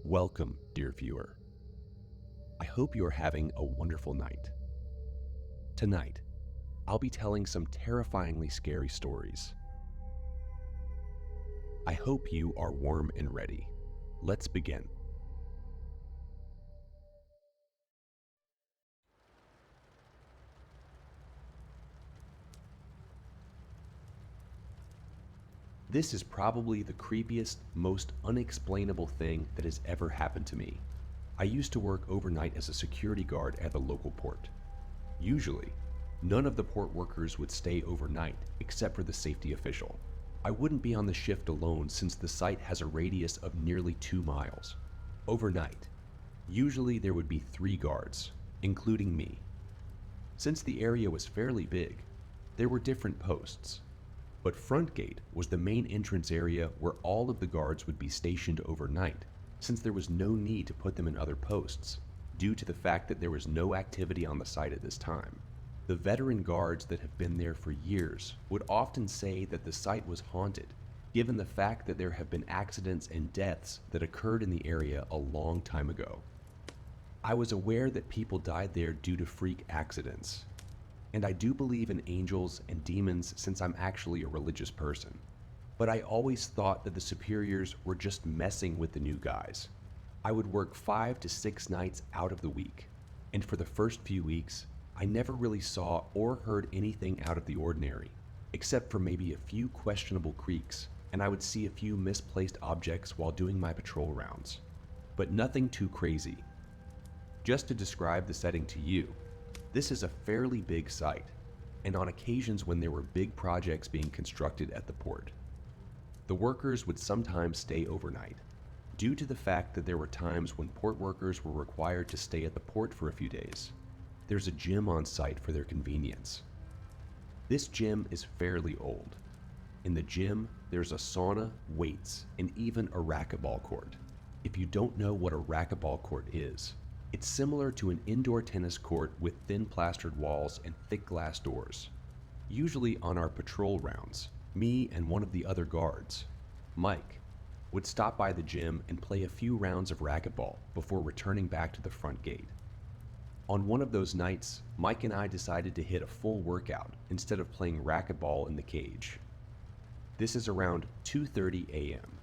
Welcome, dear viewer. I hope you are having a wonderful night. Tonight, I'll be telling some terrifyingly scary stories. I hope you are warm and ready. Let's begin. This is probably the creepiest, most unexplainable thing that has ever happened to me. I used to work overnight as a security guard at the local port. Usually, none of the port workers would stay overnight except for the safety official. I wouldn't be on the shift alone since the site has a radius of nearly 2 miles. Overnight, usually there would be 3 guards, including me. Since the area was fairly big, there were different posts. But front gate was the main entrance area where all of the guards would be stationed overnight, since there was no need to put them in other posts, due to the fact that there was no activity on the site at this time. The veteran guards that have been there for years would often say that the site was haunted, given the fact that there have been accidents and deaths that occurred in the area a long time ago. I was aware that people died there due to freak accidents, and I do believe in angels and demons since I'm actually a religious person. But I always thought that the superiors were just messing with the new guys. I would work 5 to 6 nights out of the week, and for the first few weeks, I never really saw or heard anything out of the ordinary, except for maybe a few questionable creaks, and I would see a few misplaced objects while doing my patrol rounds. But nothing too crazy. Just to describe the setting to you, this is a fairly big site, and on occasions when there were big projects being constructed at the port, the workers would sometimes stay overnight, due to the fact that there were times when port workers were required to stay at the port for a few days. There's a gym on site for their convenience. This gym is fairly old. In the gym, there's a sauna, weights, and even a racquetball court. If you don't know what a racquetball court is, it's similar to an indoor tennis court with thin plastered walls and thick glass doors. Usually on our patrol rounds, me and one of the other guards, Mike, would stop by the gym and play a few rounds of racquetball before returning back to the front gate. On one of those nights, Mike and I decided to hit a full workout instead of playing racquetball in the cage. This is around 2:30 a.m.,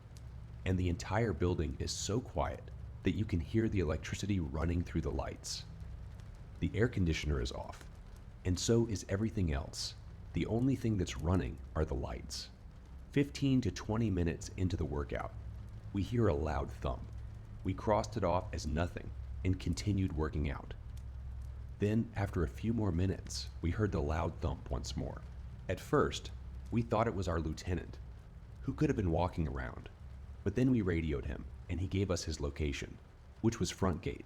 and the entire building is so quiet that you can hear the electricity running through the lights. The air conditioner is off, and so is everything else. The only thing that's running are the lights. 15 to 20 minutes into the workout, we hear a loud thump. We crossed it off as nothing and continued working out. Then, after a few more minutes, we heard the loud thump once more. At first, we thought it was our lieutenant, who could have been walking around. But then we radioed him, and he gave us his location, which was front gate.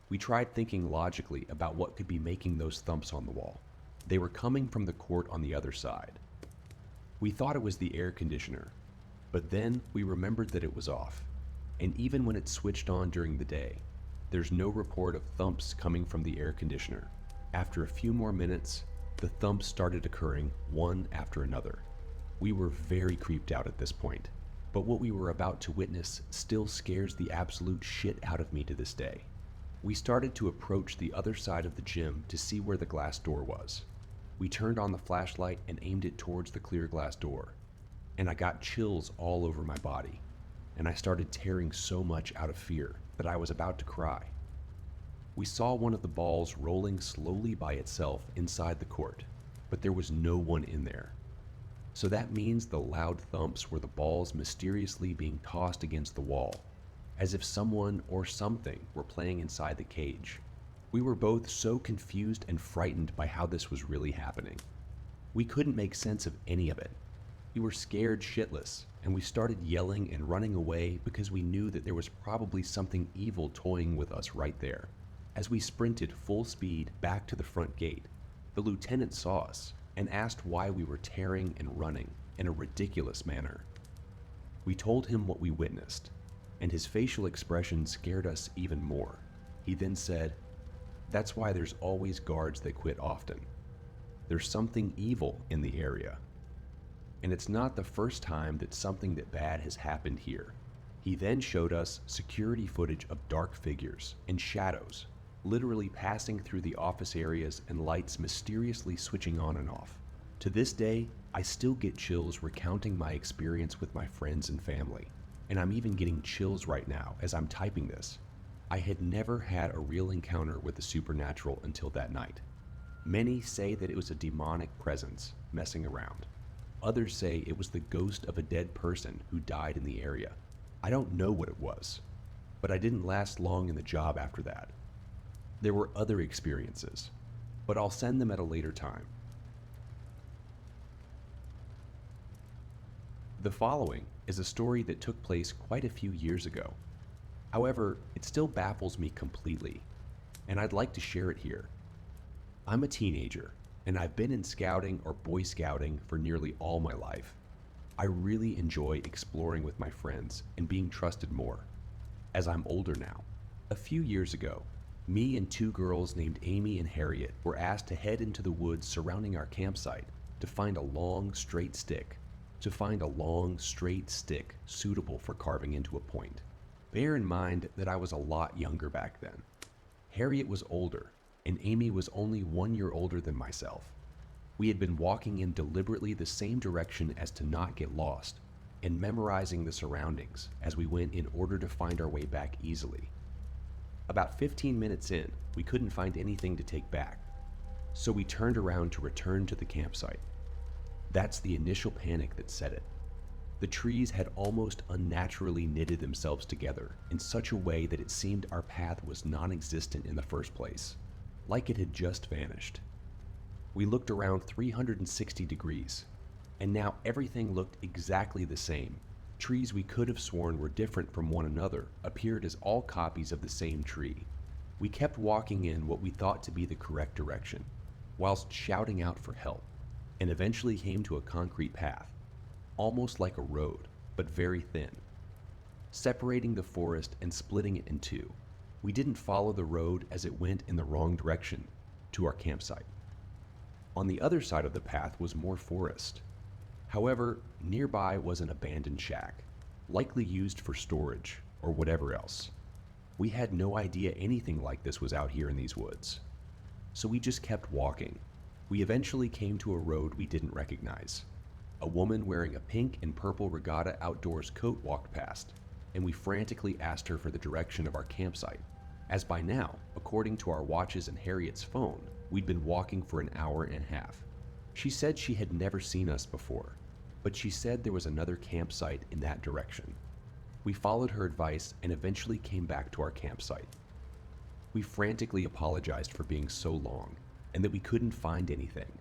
We tried thinking logically about what could be making those thumps on the wall. They were coming from the court on the other side. We thought it was the air conditioner, but then we remembered that it was off, and even when it's switched on during the day, there's no report of thumps coming from the air conditioner. After a few more minutes, the thumps started occurring one after another. We were very creeped out at this point. But what we were about to witness still scares the absolute shit out of me to this day. We started to approach the other side of the gym to see where the glass door was. We turned on the flashlight and aimed it towards the clear glass door, and I got chills all over my body, and I started tearing so much out of fear that I was about to cry. We saw one of the balls rolling slowly by itself inside the court, but there was no one in there. So that means the loud thumps were the balls mysteriously being tossed against the wall, as if someone or something were playing inside the cage. We were both so confused and frightened by how this was really happening. We couldn't make sense of any of it. We were scared shitless, and we started yelling and running away because we knew that there was probably something evil toying with us right there. As we sprinted full speed back to the front gate, the lieutenant saw us and asked why we were tearing and running in a ridiculous manner. We told him what we witnessed, and his facial expression scared us even more. He then said, "That's why there's always guards that quit often. There's something evil in the area. And it's not the first time that something that bad has happened here." He then showed us security footage of dark figures and shadows literally passing through the office areas and lights mysteriously switching on and off. To this day, I still get chills recounting my experience with my friends and family, and I'm even getting chills right now as I'm typing this. I had never had a real encounter with the supernatural until that night. Many say that it was a demonic presence messing around. Others say it was the ghost of a dead person who died in the area. I don't know what it was, but I didn't last long in the job after that. There were other experiences, but I'll send them at a later time. The following is a story that took place quite a few years ago. However, it still baffles me completely, and I'd like to share it here. I'm a teenager, and I've been in scouting or Boy Scouting for nearly all my life. I really enjoy exploring with my friends and being trusted more. As I'm older now, a few years ago, me and two girls named Amy and Harriet were asked to head into the woods surrounding our campsite to find a long, straight stick suitable for carving into a point. Bear in mind that I was a lot younger back then. Harriet was older, and Amy was only 1 year older than myself. We had been walking in deliberately the same direction as to not get lost, and memorizing the surroundings as we went in order to find our way back easily. About 15 minutes in, we couldn't find anything to take back, so we turned around to return to the campsite. That's the initial panic that set it. The trees had almost unnaturally knitted themselves together in such a way that it seemed our path was non-existent in the first place, like it had just vanished. We looked around 360 degrees, and now everything looked exactly the same. Trees we could have sworn were different from one another appeared as all copies of the same tree. We kept walking in what we thought to be the correct direction, whilst shouting out for help, and eventually came to a concrete path, almost like a road, but very thin, separating the forest and splitting it in two. We didn't follow the road as it went in the wrong direction to our campsite. On the other side of the path was more forest. However, nearby was an abandoned shack, likely used for storage or whatever else. We had no idea anything like this was out here in these woods, so we just kept walking. We eventually came to a road we didn't recognize. A woman wearing a pink and purple regatta outdoors coat walked past, and we frantically asked her for the direction of our campsite, as by now, according to our watches and Harriet's phone, we'd been walking for an hour and a half. She said she had never seen us before, but she said there was another campsite in that direction. We followed her advice and eventually came back to our campsite. We frantically apologized for being so long and that we couldn't find anything.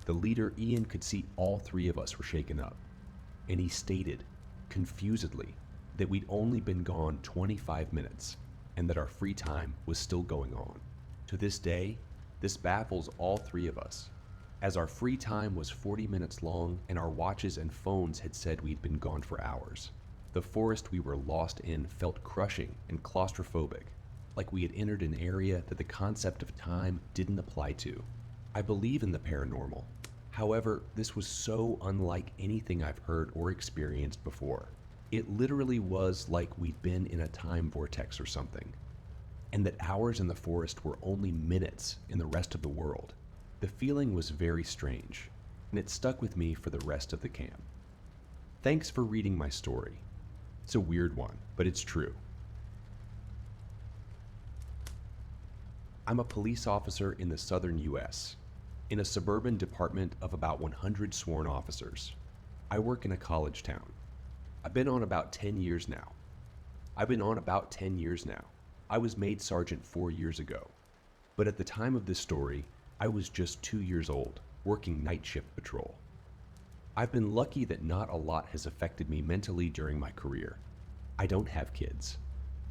The leader, Ian, could see all three of us were shaken up, and he stated, confusedly, that we'd only been gone 25 minutes and that our free time was still going on. To this day, this baffles all three of us, as our free time was 40 minutes long and our watches and phones had said we'd been gone for hours. The forest we were lost in felt crushing and claustrophobic, like we had entered an area that the concept of time didn't apply to. I believe in the paranormal. However, this was so unlike anything I've heard or experienced before. It literally was like we'd been in a time vortex or something, and that hours in the forest were only minutes in the rest of the world. The feeling was very strange, and it stuck with me for the rest of the camp. Thanks for reading my story. It's a weird one, but it's true. I'm a police officer in the southern US, in a suburban department of about 100 sworn officers. I work in a college town. I've been on about 10 years now. I was made sergeant 4 years ago, but at the time of this story, I was just 2 years old, working night shift patrol. I've been lucky that not a lot has affected me mentally during my career. I don't have kids.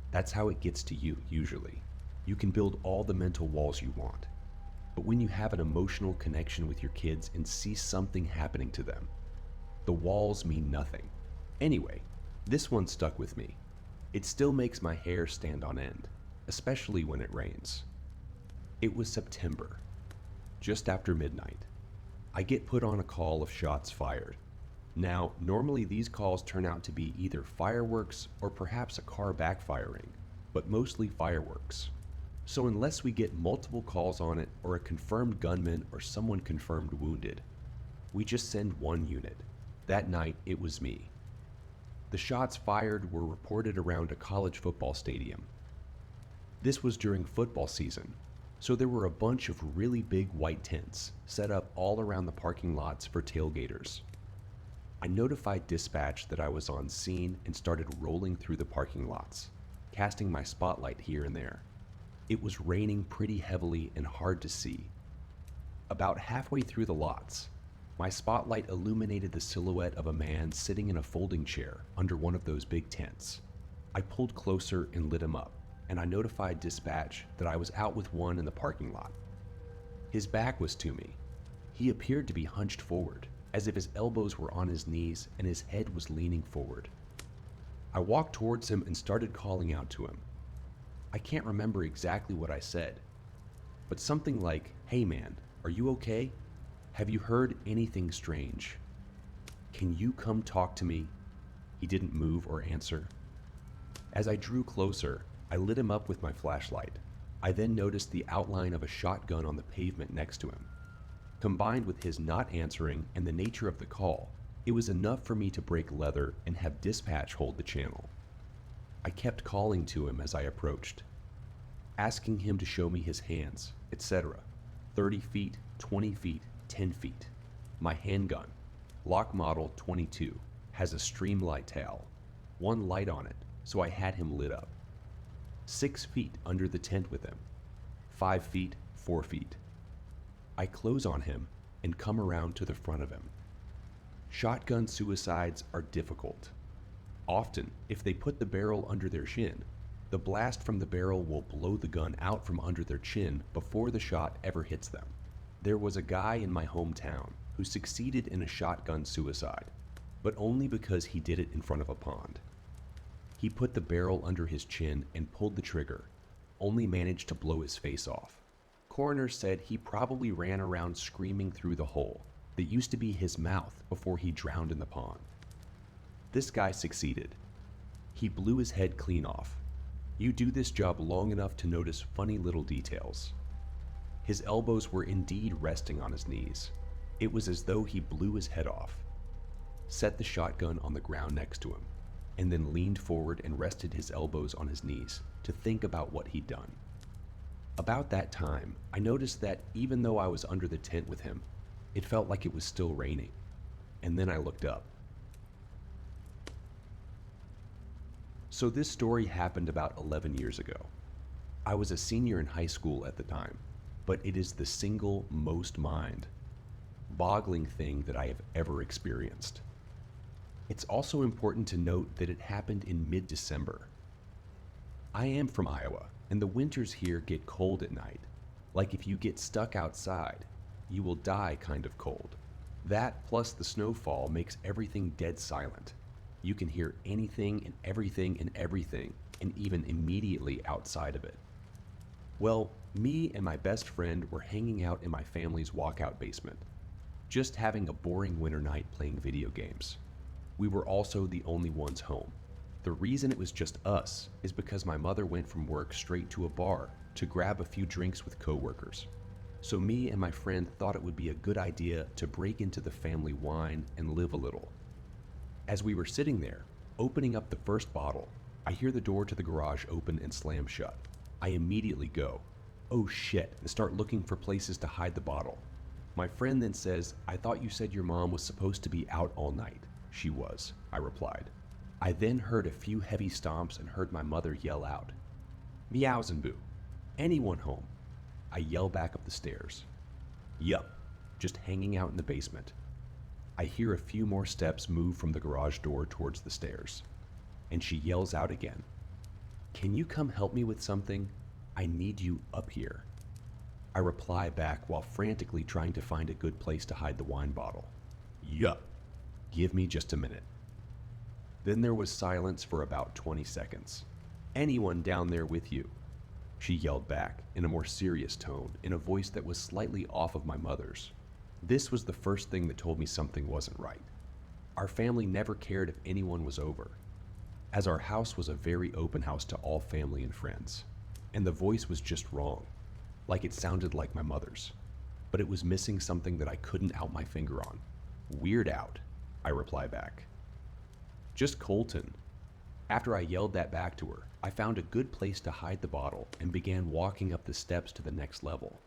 That's how it gets to you, usually. You can build all the mental walls you want, but when you have an emotional connection with your kids and see something happening to them, the walls mean nothing. Anyway, this one stuck with me. It still makes my hair stand on end, especially when it rains. It was September, just after midnight. I get put on a call of shots fired. Now, normally these calls turn out to be either fireworks or perhaps a car backfiring, but mostly fireworks. So unless we get multiple calls on it or a confirmed gunman or someone confirmed wounded, we just send one unit. That night, it was me. The shots fired were reported around a college football stadium. This was during football season, so there were a bunch of really big white tents set up all around the parking lots for tailgaters. I notified dispatch that I was on scene and started rolling through the parking lots, casting my spotlight here and there. It was raining pretty heavily and hard to see. About halfway through the lots, my spotlight illuminated the silhouette of a man sitting in a folding chair under one of those big tents. I pulled closer and lit him up, and I notified dispatch that I was out with one in the parking lot. His back was to me. He appeared to be hunched forward, as if his elbows were on his knees and his head was leaning forward. I walked towards him and started calling out to him. I can't remember exactly what I said, but something like, "Hey man, are you okay? Have you heard anything strange? Can you come talk to me?" He didn't move or answer. As I drew closer, I lit him up with my flashlight. I then noticed the outline of a shotgun on the pavement next to him. Combined with his not answering and the nature of the call, it was enough for me to break leather and have dispatch hold the channel. I kept calling to him as I approached, asking him to show me his hands, etc. 30 feet, 20 feet, 10 feet. My handgun, Lock Model 22, has a streamlight tail, one light on it, so I had him lit up. 6 feet under the tent with him, 5 feet, 4 feet. I close on him and come around to the front of him. Shotgun suicides are difficult. Often, if they put the barrel under their chin, the blast from the barrel will blow the gun out from under their chin before the shot ever hits them. There was a guy in my hometown who succeeded in a shotgun suicide, but only because he did it in front of a pond. He put the barrel under his chin and pulled the trigger, only managed to blow his face off. Coroner said he probably ran around screaming through the hole that used to be his mouth before he drowned in the pond. This guy succeeded. He blew his head clean off. You do this job long enough to notice funny little details. His elbows were indeed resting on his knees. It was as though he blew his head off, set the shotgun on the ground next to him, and then leaned forward and rested his elbows on his knees to think about what he'd done. About that time, I noticed that even though I was under the tent with him, it felt like it was still raining, and then I looked up. So this story happened about 11 years ago. I was a senior in high school at the time, but it is the single most mind-boggling thing that I have ever experienced. It's also important to note that it happened in mid-December. I am from Iowa, and the winters here get cold at night. Like if you get stuck outside, you will die kind of cold. That plus the snowfall makes everything dead silent. You can hear anything and everything, and even immediately outside of it. Well, me and my best friend were hanging out in my family's walkout basement, just having a boring winter night playing video games. We were also the only ones home. The reason it was just us is because my mother went from work straight to a bar to grab a few drinks with coworkers. So me and my friend thought it would be a good idea to break into the family wine and live a little. As we were sitting there, opening up the first bottle, I hear the door to the garage open and slam shut. I immediately go, "Oh shit," and start looking for places to hide the bottle. My friend then says, "I thought you said your mom was supposed to be out all night." "She was," I replied. I then heard a few heavy stomps and heard my mother yell out, "Meowsenboo, anyone home?" I yell back up the stairs. Yup, just hanging out in the basement. I hear a few more steps move from the garage door towards the stairs, and she yells out again, "Can you come help me with something? I need you up here." I reply back while frantically trying to find a good place to hide the wine bottle. "Yup, give me just a minute." Then there was silence for about 20 seconds. "Anyone down there with you?" She yelled back in a more serious tone, in a voice that was slightly off of my mother's. This was the first thing that told me something wasn't right. Our family never cared if anyone was over, as our house was a very open house to all family and friends, and the voice was just wrong, like it sounded like my mother's, but it was missing something that I couldn't out my finger on. Weird out, I reply back. Just Colton. After I yelled that back to her, I found a good place to hide the bottle and began walking up the steps to the next level.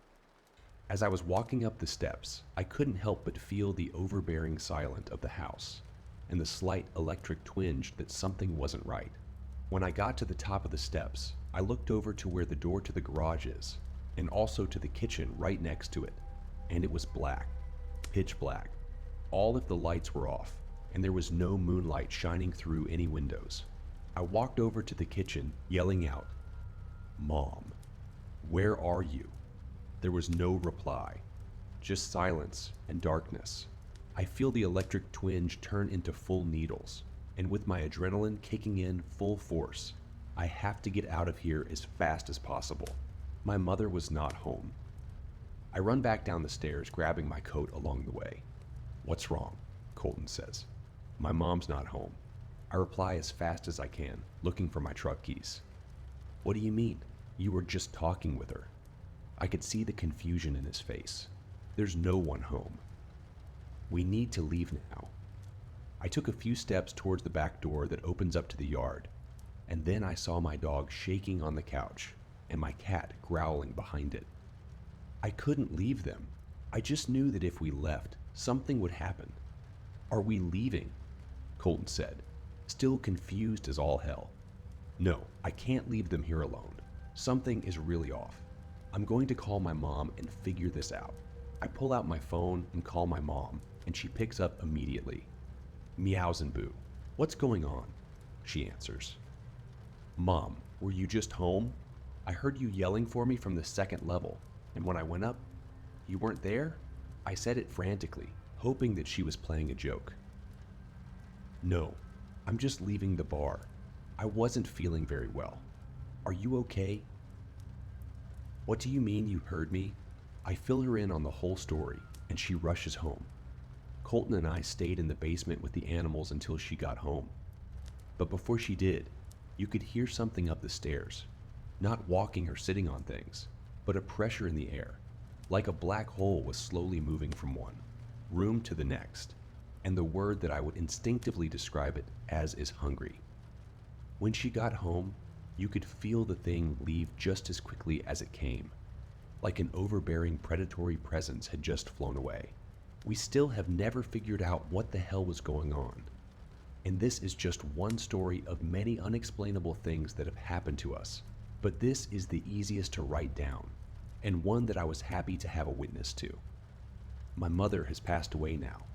As I was walking up the steps, I couldn't help but feel the overbearing silence of the house and the slight electric twinge that something wasn't right. When I got to the top of the steps, I looked over to where the door to the garage is, and also to the kitchen right next to it, and it was black, pitch black. All of the lights were off, and there was no moonlight shining through any windows. I walked over to the kitchen, yelling out, "Mom, where are you?" There was no reply, just silence and darkness. I feel the electric twinge turn into full needles, and with my adrenaline kicking in full force, I have to get out of here as fast as possible. My mother was not home. I run back down the stairs, grabbing my coat along the way. "What's wrong?" Colton says. "My mom's not home." I reply as fast as I can, looking for my truck keys. "What do you mean? You were just talking with her." I could see the confusion in his face. "There's no one home." "We need to leave now." I took a few steps towards the back door that opens up to the yard, and then I saw my dog shaking on the couch and my cat growling behind it. I couldn't leave them. I just knew that if we left, something would happen. "Are we leaving?" Colton said, still confused as all hell. "No, I can't leave them here alone. Something is really off. I'm going to call my mom and figure this out." I pull out my phone and call my mom, and she picks up immediately. "Meows and Boo, what's going on?" she answers. "Mom, were you just home? I heard you yelling for me from the second level, and when I went up, you weren't there?" I said it frantically, hoping that she was playing a joke. "No, I'm just leaving the bar. I wasn't feeling very well. Are you okay?" "What do you mean you heard me?" I fill her in on the whole story, and she rushes home. Colton and I stayed in the basement with the animals until she got home. But before she did, you could hear something up the stairs. Not walking or sitting on things, but a pressure in the air, like a black hole was slowly moving from one room to the next, and the word that I would instinctively describe it as is hungry. When she got home, you could feel the thing leave just as quickly as it came, like an overbearing predatory presence had just flown away. We still have never figured out what the hell was going on. And this is just one story of many unexplainable things that have happened to us. But this is the easiest to write down, and one that I was happy to have a witness to. My mother has passed away now,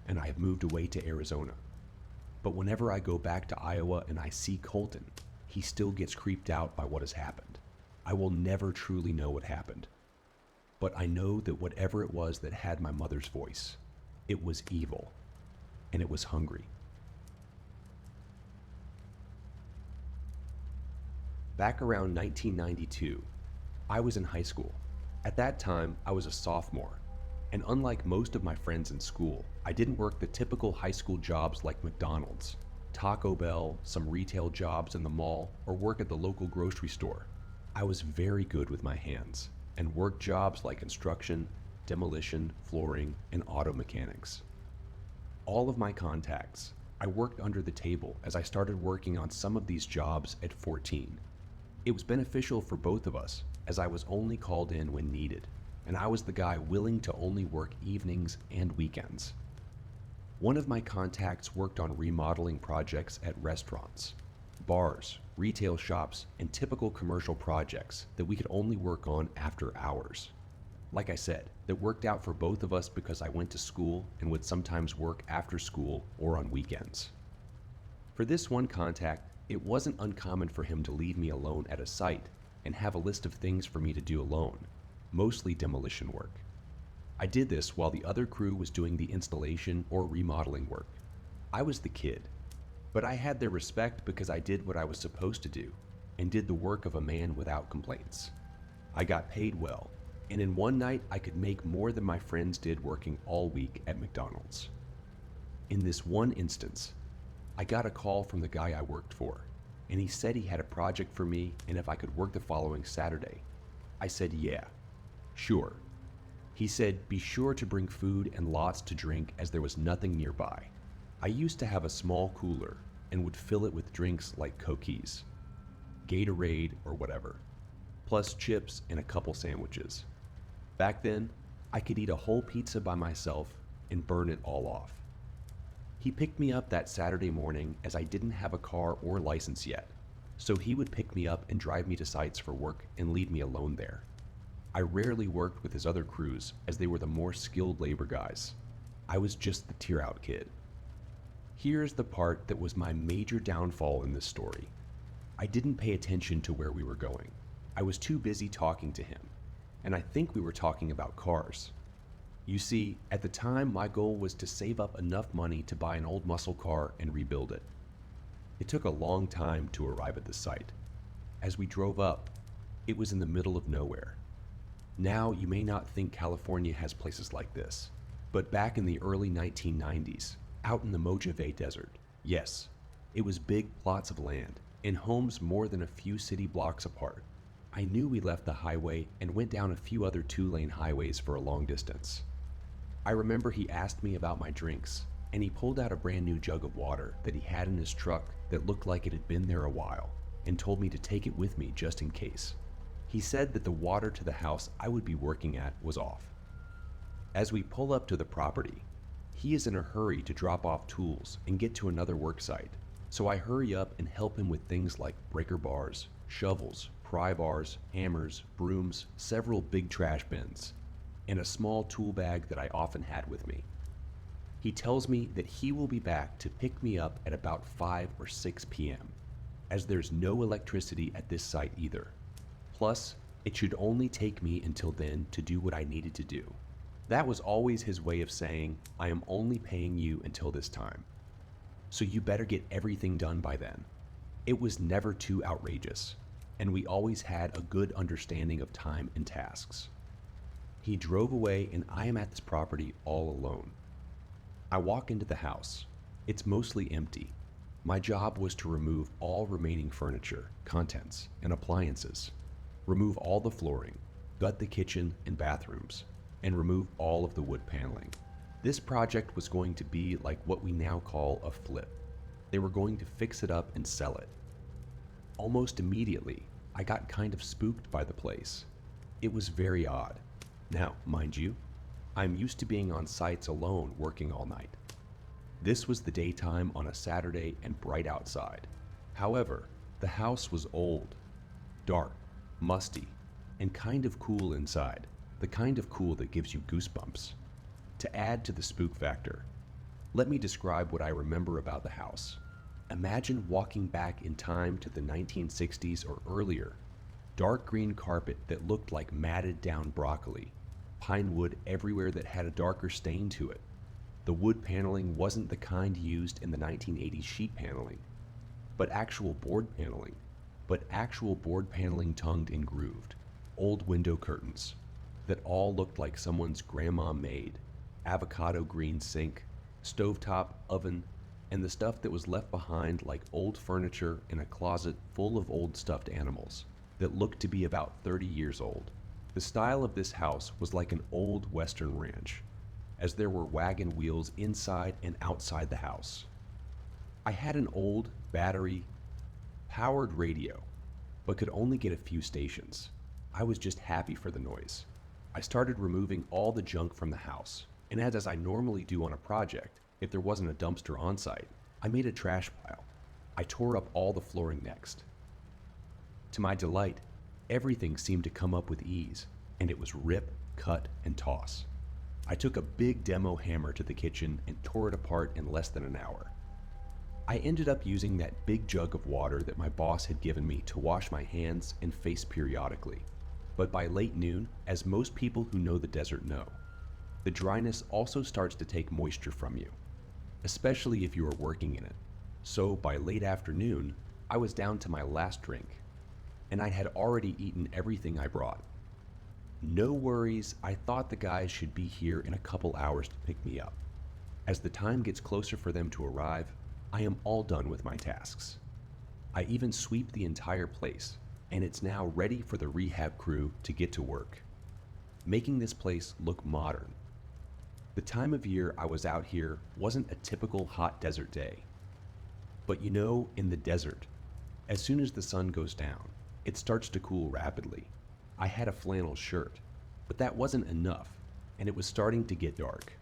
and I have moved away to Arizona. But whenever I go back to Iowa and I see Colton, he still gets creeped out by what has happened. I will never truly know what happened. But I know that whatever it was that had my mother's voice, it was evil, and it was hungry. Back around 1992, I was in high school. At that time, I was a sophomore, and unlike most of my friends in school, I didn't work the typical high school jobs like McDonald's, Taco Bell, some retail jobs in the mall, or work at the local grocery store. I was very good with my hands, and worked jobs like construction, demolition, flooring, and auto mechanics. All of my contacts, I worked under the table as I started working on some of these jobs at 14. It was beneficial for both of us, as I was only called in when needed, and I was the guy willing to only work evenings and weekends. One of my contacts worked on remodeling projects at restaurants, bars, retail shops, and typical commercial projects that we could only work on after hours. Like I said, that worked out for both of us because I went to school and would sometimes work after school or on weekends. For this one contact, it wasn't uncommon for him to leave me alone at a site and have a list of things for me to do alone, mostly demolition work. I did this while the other crew was doing the installation or remodeling work. I was the kid, but I had their respect because I did what I was supposed to do and did the work of a man without complaints. I got paid well, and in one night I could make more than my friends did working all week at McDonald's. In this one instance, I got a call from the guy I worked for, and he said he had a project for me and if I could work the following Saturday. I said, yeah, sure. He said, be sure to bring food and lots to drink as there was nothing nearby. I used to have a small cooler and would fill it with drinks like Coquis, Gatorade, or whatever, plus chips and a couple sandwiches. Back then, I could eat a whole pizza by myself and burn it all off. He picked me up that Saturday morning as I didn't have a car or license yet, so he would pick me up and drive me to sites for work and leave me alone there. I rarely worked with his other crews as they were the more skilled labor guys. I was just the tear-out kid. Here's the part that was my major downfall in this story. I didn't pay attention to where we were going. I was too busy talking to him, and I think we were talking about cars. You see, at the time my goal was to save up enough money to buy an old muscle car and rebuild it. It took a long time to arrive at the site. As we drove up, it was in the middle of nowhere. Now you may not think California has places like this, but back in the early 1990s, out in the Mojave Desert, yes, it was big plots of land and homes more than a few city blocks apart. I knew we left the highway and went down a few other 2-lane highways for a long distance. I remember he asked me about my drinks, and he pulled out a brand new jug of water that he had in his truck that looked like it had been there a while, and told me to take it with me just in case. He said that the water to the house I would be working at was off. As we pull up to the property, he is in a hurry to drop off tools and get to another work site, so I hurry up and help him with things like breaker bars, shovels, pry bars, hammers, brooms, several big trash bins, and a small tool bag that I often had with me. He tells me that he will be back to pick me up at about 5 or 6 p.m., as there's no electricity at this site either. Plus, it should only take me until then to do what I needed to do. That was always his way of saying, I am only paying you until this time, so you better get everything done by then. It was never too outrageous, and we always had a good understanding of time and tasks. He drove away and I am at this property all alone. I walk into the house. It's mostly empty. My job was to remove all remaining furniture, contents, and appliances, remove all the flooring, gut the kitchen and bathrooms, and remove all of the wood paneling. This project was going to be like what we now call a flip. They were going to fix it up and sell it. Almost immediately, I got kind of spooked by the place. It was very odd. Now, mind you, I'm used to being on sites alone working all night. This was the daytime on a Saturday and bright outside. However, the house was old, dark, musty, and kind of cool inside, the kind of cool that gives you goosebumps. To add to the spook factor, let me describe what I remember about the house. Imagine walking back in time to the 1960s or earlier. Dark green carpet that looked like matted down broccoli, pine wood everywhere that had a darker stain to it. The wood paneling wasn't the kind used in the 1980s sheet paneling, but actual board paneling, tongued and grooved. Old window curtains that all looked like someone's grandma made, avocado green sink, stovetop oven, and the stuff that was left behind like old furniture in a closet full of old stuffed animals that looked to be about 30 years old. The style of this house was like an old Western ranch, as there were wagon wheels inside and outside the house. I had an old battery-powered radio, but could only get a few stations. I was just happy for the noise. I started removing all the junk from the house, and as I normally do on a project, if there wasn't a dumpster on site, I made a trash pile. I tore up all the flooring next. To my delight, everything seemed to come up with ease, and it was rip, cut, and toss. I took a big demo hammer to the kitchen and tore it apart in less than an hour. I ended up using that big jug of water that my boss had given me to wash my hands and face periodically. But by late noon, as most people who know the desert know, the dryness also starts to take moisture from you, especially if you are working in it. So by late afternoon, I was down to my last drink, and I had already eaten everything I brought. No worries, I thought the guys should be here in a couple hours to pick me up. As the time gets closer for them to arrive, I am all done with my tasks. I even sweep the entire place, and it's now ready for the rehab crew to get to work, making this place look modern. The time of year I was out here wasn't a typical hot desert day. But you know, in the desert, as soon as the sun goes down, it starts to cool rapidly. I had a flannel shirt, but that wasn't enough, and it was starting to get dark.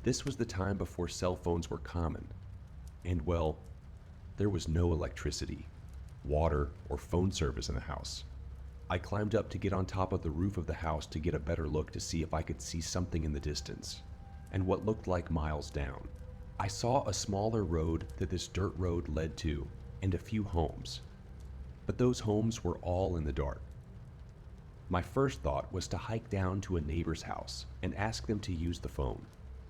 This was the time before cell phones were common, and well, there was no electricity, water, or phone service in the house. I climbed up to get on top of the roof of the house to get a better look to see if I could see something in the distance, and what looked like miles down. I saw a smaller road that this dirt road led to, and a few homes. But those homes were all in the dark. My first thought was to hike down to a neighbor's house and ask them to use the phone.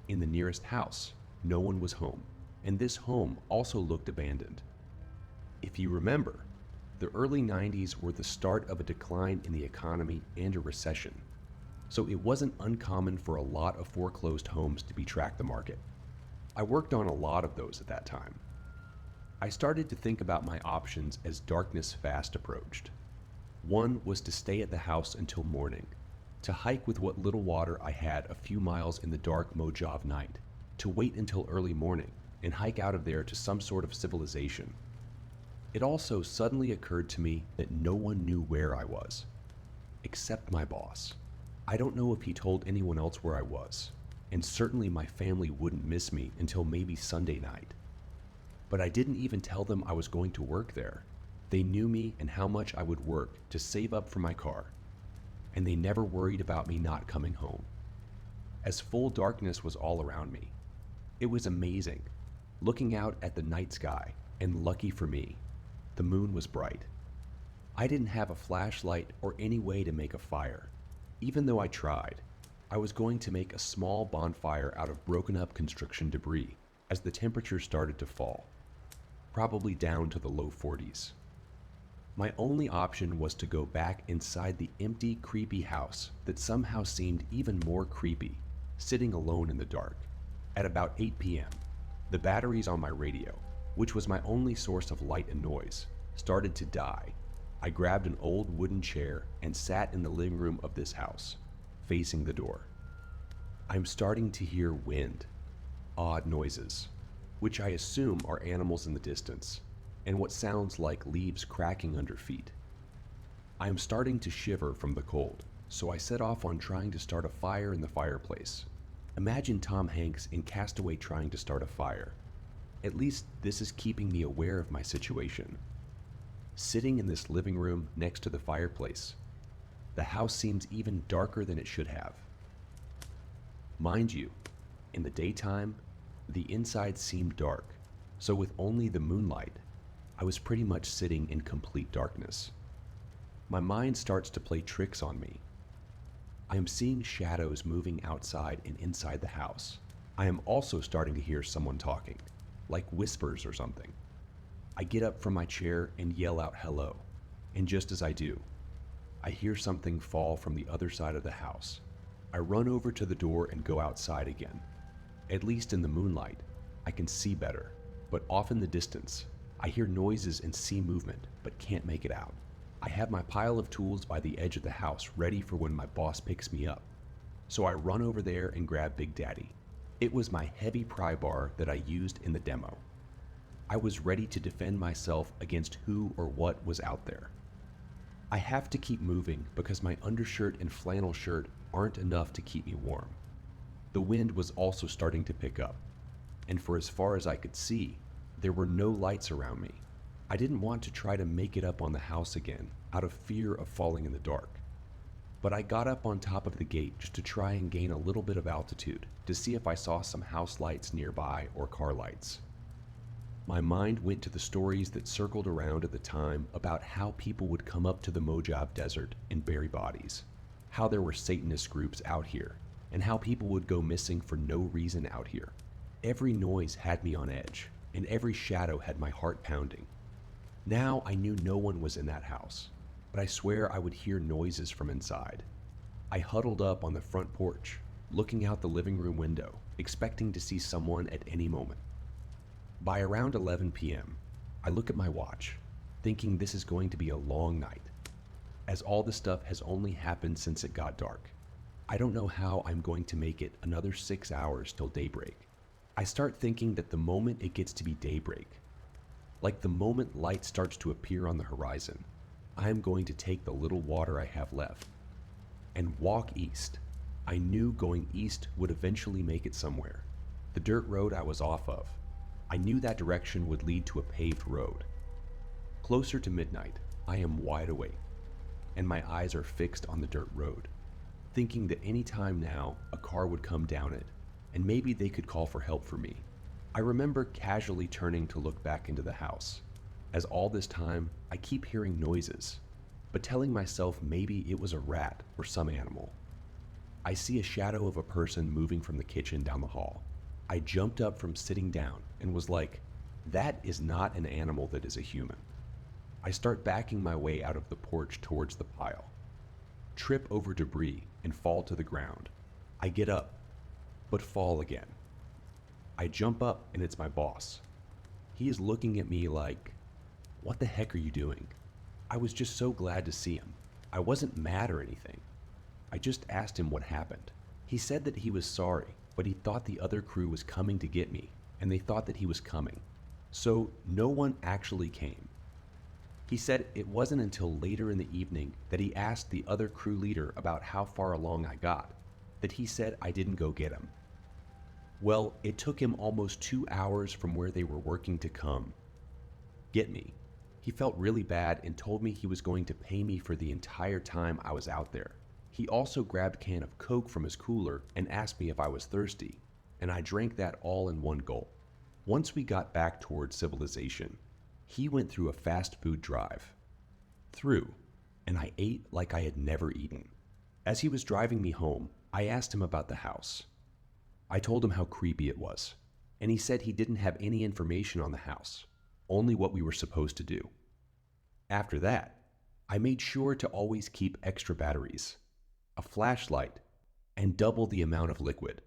In the nearest house, no one was home, and this home also looked abandoned. If you remember, the early 90s were the start of a decline in the economy and a recession, so it wasn't uncommon for a lot of foreclosed homes to be tracked the market. I worked on a lot of those at that time. I started to think about my options as darkness fast approached. One was to stay at the house until morning, to hike with what little water I had a few miles in the dark Mojave night, to wait until early morning and hike out of there to some sort of civilization. It also suddenly occurred to me that no one knew where I was, except my boss. I don't know if he told anyone else where I was, and certainly my family wouldn't miss me until maybe Sunday night. But I didn't even tell them I was going to work there. They knew me and how much I would work to save up for my car, and they never worried about me not coming home. As full darkness was all around me, it was amazing, looking out at the night sky, and lucky for me, the moon was bright. I didn't have a flashlight or any way to make a fire. Even though I tried, I was going to make a small bonfire out of broken up construction debris as the temperature started to fall, probably down to the low 40s. My only option was to go back inside the empty, creepy house that somehow seemed even more creepy, sitting alone in the dark. At about 8 p.m., the batteries on my radio, which was my only source of light and noise, started to die. I grabbed an old wooden chair and sat in the living room of this house, facing the door. I'm starting to hear wind, odd noises, which I assume are animals in the distance, and what sounds like leaves cracking under feet. I am starting to shiver from the cold, so I set off on trying to start a fire in the fireplace. Imagine Tom Hanks in Castaway trying to start a fire. At least this is keeping me aware of my situation. Sitting in this living room next to the fireplace, the house seems even darker than it should have. Mind you, in the daytime, the inside seemed dark, so with only the moonlight, I was pretty much sitting in complete darkness. My mind starts to play tricks on me. I am seeing shadows moving outside and inside the house. I am also starting to hear someone talking, like whispers or something. I get up from my chair and yell out hello, and just as I do, I hear something fall from the other side of the house. I run over to the door and go outside again. At least in the moonlight, I can see better, but off in the distance, I hear noises and see movement, but can't make it out. I have my pile of tools by the edge of the house ready for when my boss picks me up. So I run over there and grab Big Daddy. It was my heavy pry bar that I used in the demo. I was ready to defend myself against who or what was out there. I have to keep moving because my undershirt and flannel shirt aren't enough to keep me warm. The wind was also starting to pick up, and for as far as I could see, there were no lights around me. I didn't want to try to make it up on the house again out of fear of falling in the dark. But I got up on top of the gate just to try and gain a little bit of altitude to see if I saw some house lights nearby or car lights. My mind went to the stories that circled around at the time about how people would come up to the Mojave Desert and bury bodies, how there were Satanist groups out here, and how people would go missing for no reason out here. Every noise had me on edge, and every shadow had my heart pounding. Now I knew no one was in that house, but I swear I would hear noises from inside. I huddled up on the front porch, looking out the living room window, expecting to see someone at any moment. By around 11 p.m., I look at my watch, thinking this is going to be a long night, as all this stuff has only happened since it got dark. I don't know how I'm going to make it another 6 hours till daybreak. I start thinking that the moment it gets to be daybreak, like the moment light starts to appear on the horizon, I am going to take the little water I have left and walk east. I knew going east would eventually make it somewhere. The dirt road I was off of, I knew that direction would lead to a paved road. Closer to midnight, I am wide awake, and my eyes are fixed on the dirt road, thinking that any time now a car would come down it, and maybe they could call for help for me. I remember casually turning to look back into the house, as all this time I keep hearing noises, but telling myself maybe it was a rat or some animal. I see a shadow of a person moving from the kitchen down the hall. I jumped up from sitting down and was like, that is not an animal, that is a human. I start backing my way out of the porch towards the pile, trip over debris and fall to the ground. I get up, but fall again. I jump up and it's my boss. He is looking at me like, what the heck are you doing? I was just so glad to see him. I wasn't mad or anything. I just asked him what happened. He said that he was sorry, but he thought the other crew was coming to get me, and they thought that he was coming. So no one actually came. He said it wasn't until later in the evening that he asked the other crew leader about how far along I got, that he said I didn't go get him. Well, it took him almost 2 hours from where they were working to come get me. He felt really bad and told me he was going to pay me for the entire time I was out there. He also grabbed a can of Coke from his cooler and asked me if I was thirsty, and I drank that all in one gulp. Once we got back towards civilization, he went through a fast food drive. And I ate like I had never eaten. As he was driving me home, I asked him about the house. I told him how creepy it was, and he said he didn't have any information on the house, only what we were supposed to do. After that, I made sure to always keep extra batteries, a flashlight, and double the amount of liquid.